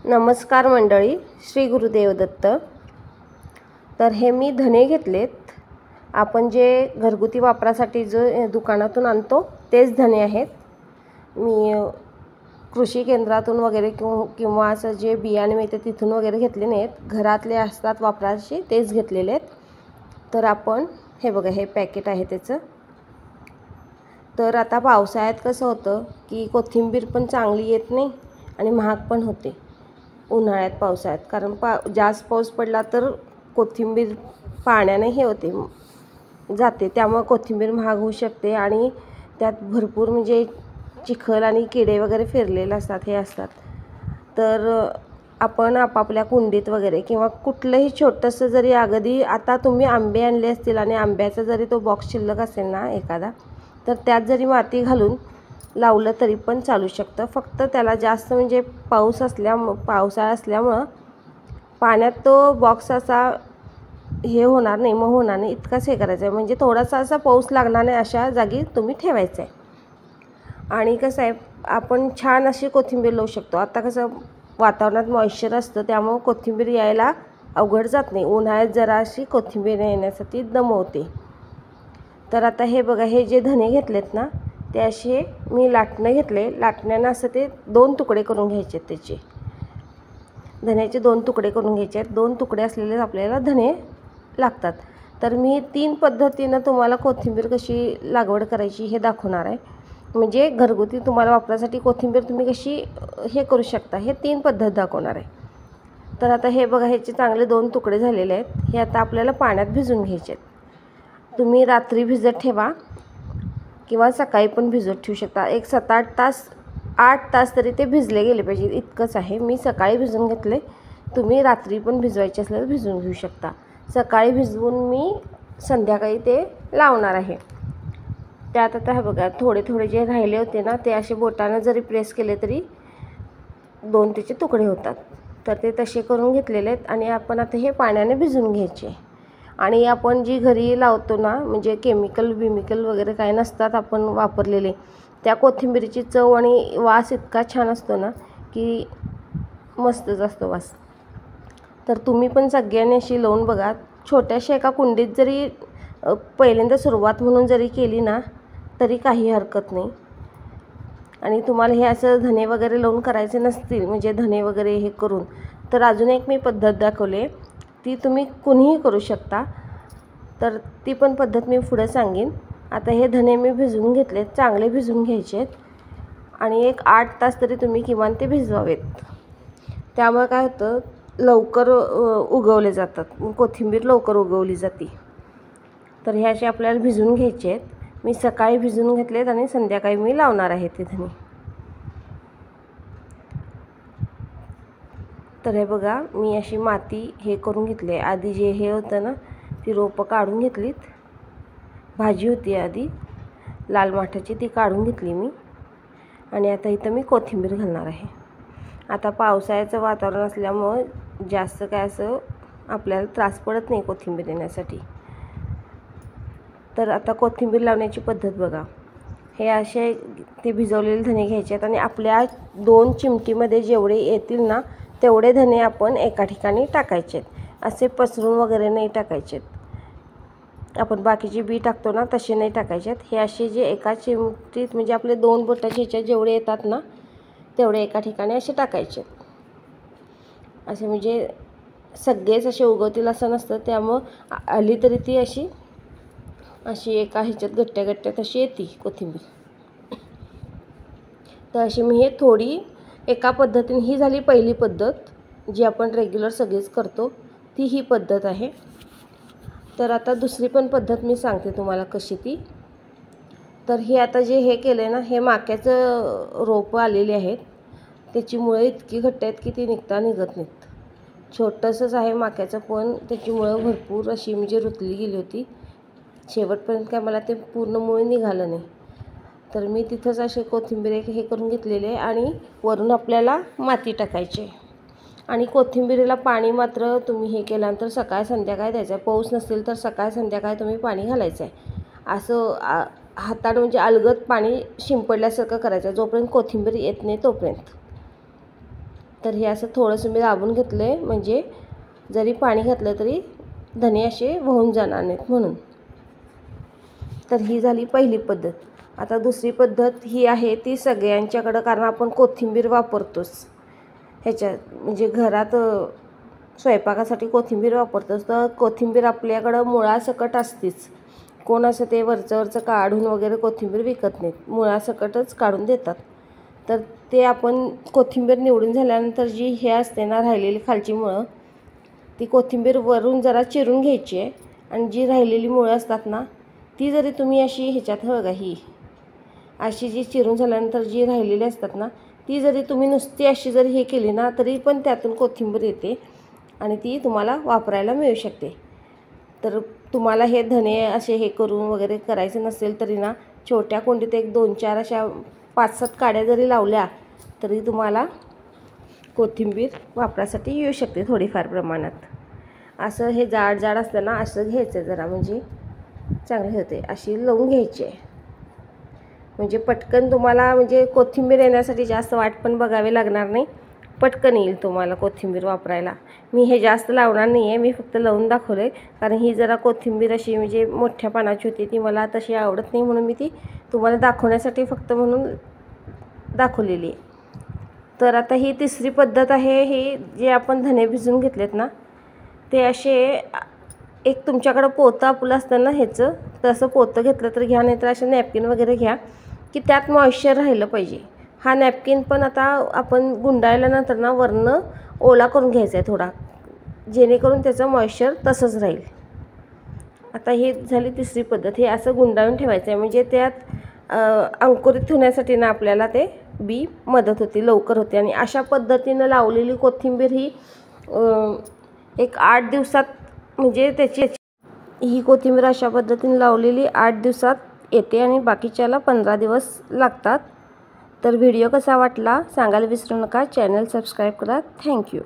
नमस्कार मंडळी, श्री गुरुदेव दत्त। तर हे मी धने घेतलेत। आपण जे घरगुती वापरासाठी जो दुकानातून आणतो तेच धने आहेत। मी कृषी केंद्रातून वगैरे किंवा असं जे बियाणे मिळते तिथून वगैरे घेतले नाहीत, घरातले असतात वापराचे तेच घेतलेले आहेत। तर आपण हे बघा, हे पॅकेट आहे त्याचं। तर आता पावसाळ्यात कसं होतं की कोथिंबीर पण चांगली येत नाही आणि महाग पण होते उन्हाळ्यात पावसाळ्यात, कारण जास्त पाऊस पडला तर कोथिंबीर पाण्याने हे होते जाते, त्यामुळे कोथिंबीर महाग होऊ शकते आणि त्यात भरपूर म्हणजे चिखल आणि किडे वगैरे फिरलेले असतात हे असतात। तर आपण आपापल्या कुंडीत वगैरे किंवा कुठलंही छोटंसं जरी अगदी आता तुम्ही आंबे आणले असतील आणि आंब्याचा जरी तो बॉक्स शिल्लक असेल ना एखादा, तर त्यात जरी माती घालून लावलं तरी पण चालू शकतं। फक्त त्याला जास्त म्हणजे पावसाळा असल्यामुळं पाण्यात तो बॉक्स असा हे होणार नाही, मग होणार नाही इतकाच हे करायचं आहे, म्हणजे थोडासा असा पाऊस लागणार नाही अशा जागी तुम्ही ठेवायचं आहे। आणि कसं आहे, आपण छान अशी कोथिंबीर लावू शकतो। आता कसं वातावरणात मॉइश्चर असतं त्यामुळे कोथिंबीर यायला अवघड जात नाही, उन्हाळ्यात जरा अशी कोथिंबीर येण्यासाठी दमवते। तर आता हे बघा, हे जे धने घेतलेत ना ते असे मी लाटणं घेतले, लाटण्यानं असं ते 2 तुकडे करून घ्यायचे आहेत। त्याचे धन्याचे 2 तुकडे करून घ्यायचे आहेत। 2 तुकडे असलेले आपल्याला धने लागतात। तर मी 3 पद्धतीनं तुम्हाला कोथिंबीर कशी लागवड करायची हे दाखवणार आहे, म्हणजे घरगुती तुम्हाला वापरासाठी कोथिंबीर तुम्ही कशी हे करू शकता हे 3 पद्धत दाखवणार आहे। तर आता हे बघा, ह्याचे चांगले 2 तुकडे झालेले आहेत। हे आता आपल्याला पाण्यात भिजवून घ्यायचे आहेत। तुम्ही रात्री भिजत ठेवा किंवा सकाळी पण भिजत ठेवू शकता। एक 7-8 तास तरी ते भिजले गेले पाहिजे इतकंच आहे। मी सकाळी भिजवून घेतले, तुम्ही रात्री पण भिजवायचे असले तर भिजवून घेऊ शकता। सकाळी भिजवून मी संध्याकाळी ते लावणार आहे। त्यात आता हे बघा, थोडे थोडे जे राहिले होते ना ते असे बोटानं जरी प्रेस केले तरी 2 त्याचे तुकडे होतात। तर ते तसे करून घेतलेले आहेत आणि आपण आता हे पाण्याने भिजवून घ्यायचे। आणि आपण जी घरी लावतो ना, म्हणजे केमिकल वगैरे काय नसतात आपण वापरलेले, त्या कोथिंबीरीची चव आणि वास इतका छान असतो ना की मस्तच असतो वास। तर तुम्ही पण सगळ्यांनी अशी लावून बघा। छोट्याशा एका कुंडीत जरी पहिल्यांदा सुरुवात म्हणून जरी केली ना तरी काही हरकत नाही। आणि तुम्हाला हे असं धने वगैरे लावून करायचे नसतील, म्हणजे धने वगैरे हे करून, तर अजून एक मी पद्धत दाखवले, ती तुम्ही कुणीही करू शकता। तर ती पण पद्धत मी पुढे सांगेन। आता हे धने मी भिजवून घेतलेत, चांगले भिजवून घ्यायचे आहेत आणि एक 8 तास तरी तुम्ही किमान ते भिजवावेत। त्यामुळे काय होतं, लवकर उगवले जातात, कोथिंबीर लवकर उगवली जाते। तर हे असे आपल्याला भिजवून घ्यायचे आहेत। मी सकाळी भिजवून घेतलेत आणि संध्याकाळी मी लावणार आहे ते धने। तर हे बघा, मी अशी माती हे करून घेतली। आधी जे हे होतं ना ती रोपं काढून घेतलीत, भाजी होती आधी लाल माठाची ती काढून घेतली मी, आणि आता इथं मी कोथिंबीर घालणार आहे। आता पावसाळ्याचं वातावरण असल्यामुळं जास्त काय असं आपल्याला त्रास पडत नाही कोथिंबीर येण्यासाठी। तर आता कोथिंबीर लावण्याची पद्धत बघा, हे असे ते भिजवलेले धने घ्यायचे आहेत आणि आपल्या 2 चिमटीमध्ये जेवढे येतील ना तेवढे धने आपण एका ठिकाणी टाकायचे आहेत। असे पसरून वगैरे नाही टाकायचे आहेत, आपण बाकीचे बी टाकतो ना तसे नाही टाकायचे आहेत। हे असे जे एका चिमटीत म्हणजे आपले 2 बोटाच्या ह्याच्यात जेवढे येतात ना तेवढे एका ठिकाणी असे टाकायचे आहेत। असे म्हणजे सगळेच असे उगवतील असं नसतं, त्यामुळं आली तरी ती अशी एका ह्याच्यात गट्ट्या तशी येते कोथिंबीर। तर अशी मी हे थोडी एका पद्धतीने, ही झाली पहिली पद्धत जी आपण रेग्युलर सगळेच करतो, ती ही पद्धत आहे। तर आता दुसरी पण पद्धत मी सांगते तुम्हाला कशी ती। तर हे आता जे हे केलं ना, हे माक्याचं रोपं आलेली आहेत, त्याची मुळं इतकी घट्ट आहेत की ती निघत नाहीत। छोटंसंच आहे माक्याचं, पण त्याची मुळं भरपूर अशी म्हणजे रुतली गेली होती, शेवटपर्यंत काय मला ते पूर्ण मुळं निघालं नाही। तर मी तिथंच असे कोथिंबीर हे करून घेतलेले आहे आणि वरून आपल्याला माती टाकायची। आणि कोथिंबीरीला पाणी मात्र तुम्ही हे केल्यानंतर सकाळ संध्याकाळ द्यायचं आहे। पाऊस नसेल तर सकाळ संध्याकाळ तुम्ही पाणी घालायचं आहे। असं हाताने म्हणजे अलगद पाणी शिंपडल्यासारखं करायचं आहे जोपर्यंत कोथिंबीर येत नाही तोपर्यंत। तर हे असं थोडंसं मी दाबून घेतलं आहे, म्हणजे जरी पाणी घातलं तरी धने असे वाहून जाणार नाहीत म्हणून. तर ही झाली पहिली पद्धत. आता दुसरी पद्धत ही आहे ती सगळ्यांच्याकडं, कारण आपण कोथिंबीर वापरतोच ह्याच्यात, म्हणजे घरात स्वयंपाकासाठी कोथिंबीर वापरतोच. तर कोथिंबीर आपल्याकडं मुळासकट असतेच. कोण असं ते वरचं काढून वगैरे कोथिंबीर विकत नाहीत, मुळासकटच काढून देतात. तर ते आपण कोथिंबीर निवडून झाल्यानंतर जी हे असते ना राहिलेली खालची मुळं, ती कोथिंबीर वरून जरा चिरून घ्यायची आहे. आणि जी राहिलेली मुळं असतात ना, ती जरी तुम्ही अशी ह्याच्यात बघा, ही अशी जी चिरून झाल्यानंतर जी राहिलेली असतात ना, ती जरी तुम्ही नुसती अशी जरी हे केली ना, तरी पण त्यातून कोथिंबीर येते आणि ती तुम्हाला वापरायला मिळू शकते. तर तुम्हाला हे धने असे हे करून वगैरे करायचे नसेल तरी ना, छोट्या कुंडीत एक 2-4 अशा 5-7 काड्या जरी लावल्या तरी तुम्हाला कोथिंबीर वापरासाठी येऊ शकते थोडीफार प्रमाणात. असं हे जाड असतं ना, असं घ्यायचं जरा, म्हणजे चांगले होते. अशी लावून घ्यायची आहे, म्हणजे पटकन तुम्हाला, म्हणजे कोथिंबीर येण्यासाठी जास्त वाट पण बघावी लागणार नाही, पटकन येईल तुम्हाला कोथिंबीर वापरायला. मी हे जास्त लावणार नाही आहे, मी फक्त लावून दाखवले, कारण ही जरा कोथिंबीर अशी म्हणजे मोठ्या पानाची होती, ती मला तशी आवडत नाही, म्हणून मी ती तुम्हाला दाखवण्यासाठी फक्त म्हणून दाखवलेली आहे. तर आता ही तिसरी पद्धत आहे. ही जे आपण धने भिजून घेतलेत ना, ते असे एक तुमच्याकडं पोतं आपलं असतं ना ह्याचं, तसं पोतं घेतलं तर घ्या, नाहीतर अशा नॅपकिन वगैरे घ्या की त्यात मॉइश्चर राहिलं पाहिजे. हा नॅपकिन पण आता आपण गुंडाळल्यानंतर ना वरनं ओला करून घ्यायचा आहे थोडा, जेणेकरून त्याचं मॉइश्चर तसंच राहील. आता ही झाली तिसरी पद्धत. हे असं गुंडाळून ठेवायचं आहे, म्हणजे त्यात अंकुरित होण्यासाठी ना आपल्याला ते बी मदत होते, लवकर होते. आणि अशा पद्धतीनं लावलेली कोथिंबीर ही एक 8 दिवसात, म्हणजे त्याची ही कोथिंबीर अशा पद्धतीने लावलेली 8 दिवसात येते आणि बाकीच्याला 15 दिवस लागतात. तर व्हिडिओ कसा वाटला सांगायला विसरू नका. चॅनल सबस्क्राईब करा. थँक्यू.